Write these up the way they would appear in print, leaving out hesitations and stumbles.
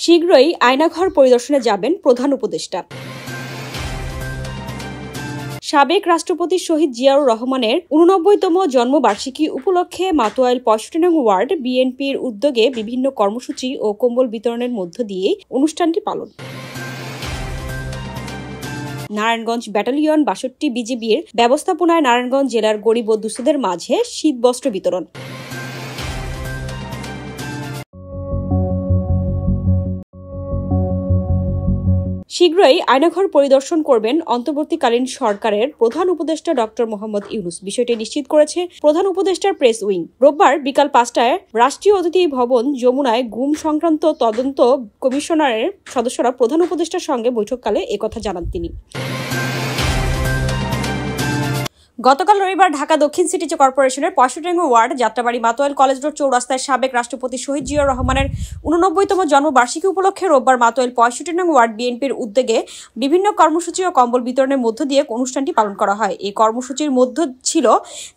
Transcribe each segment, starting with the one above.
শীঘ্রই আয়নাঘর পরিদর্শনে যাবেন প্রধান উপদেষ্টা। সাবেক রাষ্ট্রপতি শহীদ জিয়াউর রহমানের ৮৯তম জন্মবার্ষিকী উপলক্ষে মাতোয়াইল ৬৫ নং ওয়ার্ড বিএনপির উদ্যোগে বিভিন্ন কর্মসূচি ও কম্বল বিতরণের মধ্য দিয়ে অনুষ্ঠানটি পালন। নারায়ণগঞ্জ ব্যাটালিয়ন ৬২ বিজিবির ব্যবস্থাপনায় নারায়ণগঞ্জ জেলার গরিব ও দুস্থদের মাঝে শীতবস্ত্র বিতরণ। শীঘ্রই আয়নাঘর পরিদর্শন করবেন অন্তর্বর্তীকালীন সরকারের প্রধান উপদেষ্টা ডক্টর মোহাম্মদ ইউনূস। বিষয়টি নিশ্চিত করেছে প্রধান উপদেষ্টার প্রেস উইং। রোববার বিকাল ৫টায় রাষ্ট্রীয় অতিথি ভবন যমুনায় গুম সংক্রান্ত তদন্ত কমিশনারের সদস্যরা প্রধান উপদেষ্টার সঙ্গে বৈঠককালে একথা জানান তিনি। গতকাল রবিবার ঢাকা দক্ষিণ সিটি কর্পোরেশনের ৬৫ নং ওয়ার্ড যাত্রাবাড়ি মাতোয়াইল কলেজ রোড চৌরাস্তায় সাবেক রাষ্ট্রপতি শহীদ জিয়াউর রহমানের ৮৯তম জন্মবার্ষিকী উপলক্ষে রোববার মাতোয়াইল ৬৫ নং ওয়ার্ড বিএনপির উদ্যোগে বিভিন্ন কর্মসূচি ও কম্বল বিতরণের মধ্য দিয়ে অনুষ্ঠানটি পালন করা হয়। এই কর্মসূচির মধ্যে ছিল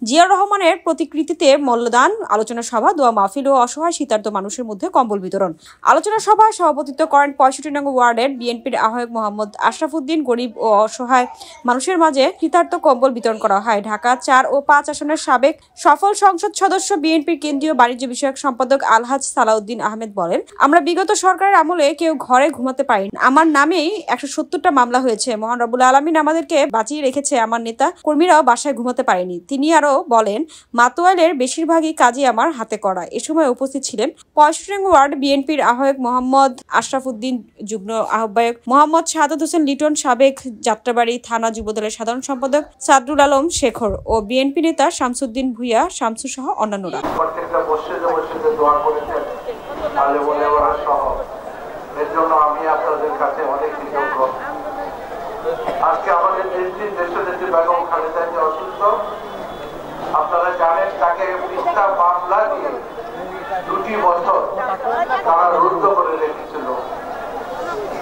জিয়াউর রহমানের প্রতিকৃতিতে মূল্যদান, আলোচনা সভা, দোয়া মাহফিল ও অসহায় শীতার্ত মানুষের মধ্যে কম্বল বিতরণ। আলোচনা সভায় সভাপতিত্ব করেন ৬৫ নং ওয়ার্ডের বিএনপির আহ্বায়ক মোহাম্মদ আশরাফ উদ্দিন। গরিব ও অসহায় মানুষের মাঝে শীতার্ত কম্বল বিতরণ করা হয়। ঢাকা ৪ ও ৫ আসনের সাবেক সফল সংসদ সদস্য বিএনপির কেন্দ্রীয় বাণিজ্য বিষয়ক সম্পাদক আলহাজ সালাউদ্দিন আহমেদ বলেন, আমরা বিগত সরকারের আমলে কেউ ঘরে ঘুমাতে পারিনি। আমার নামেই ১৭০টা মামলা হয়েছে। মহান রব্বুল আলামিন আমাদেরকে বাঁচিয়ে রেখেছে। আমার নেতা কর্মীরাও বাসায় ঘুমাতে পারেনি। তিনি আরো বলেন, মাতোয়াইলের বেশিরভাগই কাজই আমার হাতে করা। এ সময় উপস্থিত ছিলেন ৬৫ নং ওয়ার্ড বিএনপির আহ্বায়ক মোহাম্মদ আশরাফ উদ্দিন, যুগ্ম আহ্বায়ক মোহাম্মদ শাহাদাত হোসেন লিটন, সাবেক যাত্রাবাড়ি থানা যুবদলের সাধারণ সম্পাদক সাদরুল আলম শেখর ও বিএনপি নেতা শামসুদ্দিন ভূঁইয়া, শামসু সহ অন্যান্যরা। আমি আপনাদের কাছে অনেক কৃতজ্ঞ। আজকে আমাদের দেশনেত্রী বেগম খালেদা জিয়া অসুস্থ। আপনারা জানেন তাকে মিথ্যা মামলা দিয়ে ২টি বছর তারা রুদ্ধ করে রেখেছিল।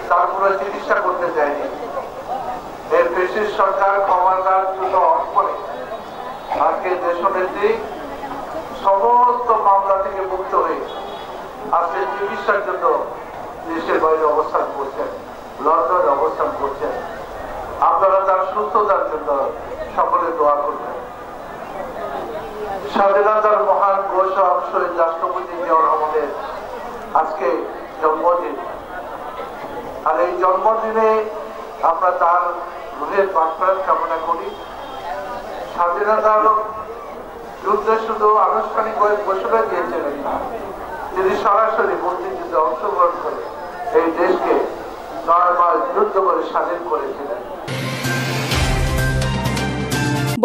তার কোনো চিকিৎসা করতে চায়নি। এর ব্রিটিশ সরকার ক্ষমতার জন্য অর্পণে আজকে দেশনেত্রী সমস্ত মামলা থেকে মুক্ত হয়ে আজকে চিকিৎসার জন্য দেশের বাইরে অবস্থান করছেন, লন্ডনে অবস্থান করছেন। আপনারা তার সুস্থতার জন্য সকলে দোয়া করবেন। স্বাধীনতার মহান ঘোষক শহীদ রাষ্ট্রপতি জিয়াউর রহমানের আজকে জন্মদিন। আর এই জন্মদিনে আমরা তার রুহের মাগফিরাত কামনা করি। স্বাধীনতার যুদ্ধে শুধু আনুষ্ঠানিক ঘোষণা দিয়েছিলেন না, তিনি সরাসরি মুক্তিযুদ্ধে অংশগ্রহণ করে এই দেশকে ৯ মাস যুদ্ধ করে স্বাধীন করেছিলেন।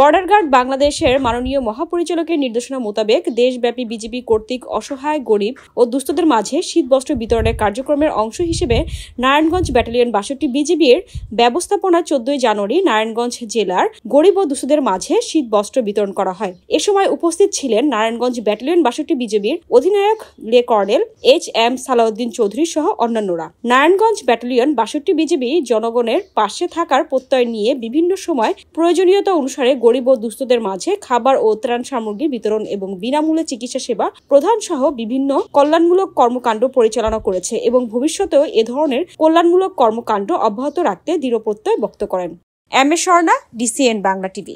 বর্ডার গার্ড বাংলাদেশের মাননীয় মহাপরিচালকের নির্দেশনা মোতাবেক দেশব্যাপী বিজিবি কর্তৃক অসহায় গরিব ও দুস্থদের মাঝে শীতবস্ত্র বিতরণের কার্যক্রমের অংশ হিসেবে নারায়ণগঞ্জ ব্যাটালিয়ন ৬২ বিজিবির ব্যবস্থাপনায় ১৪ জানুয়ারি নারায়ণগঞ্জ জেলার গরিব ও দুস্থদের মাঝে শীতবস্ত্র বিতরণ করা হয়। এ সময় উপস্থিত ছিলেন নারায়ণগঞ্জ ব্যাটালিয়ন ৬২ বিজিবির অধিনায়ক লে কর্নেল HM সালাউদ্দিন চৌধুরী সহ অন্যান্যরা। নারায়ণগঞ্জ ব্যাটালিয়ন ৬২ বিজিবি জনগণের পাশে থাকার প্রত্যয় নিয়ে বিভিন্ন সময় প্রয়োজনীয়তা অনুসারে গরিব ও দুস্থদের মাঝে খাবার ও ত্রাণ সামগ্রী বিতরণ এবং বিনামূল্যে চিকিৎসা সেবা প্রদান সহ বিভিন্ন কল্যাণমূলক কর্মকাণ্ড পরিচালনা করেছে এবং ভবিষ্যতেও এ ধরনের কল্যাণমূলক কর্মকাণ্ড অব্যাহত রাখতে দৃঢ় প্রত্যয় ব্যক্ত করেন। MS Swarna, DCN Bangla TV.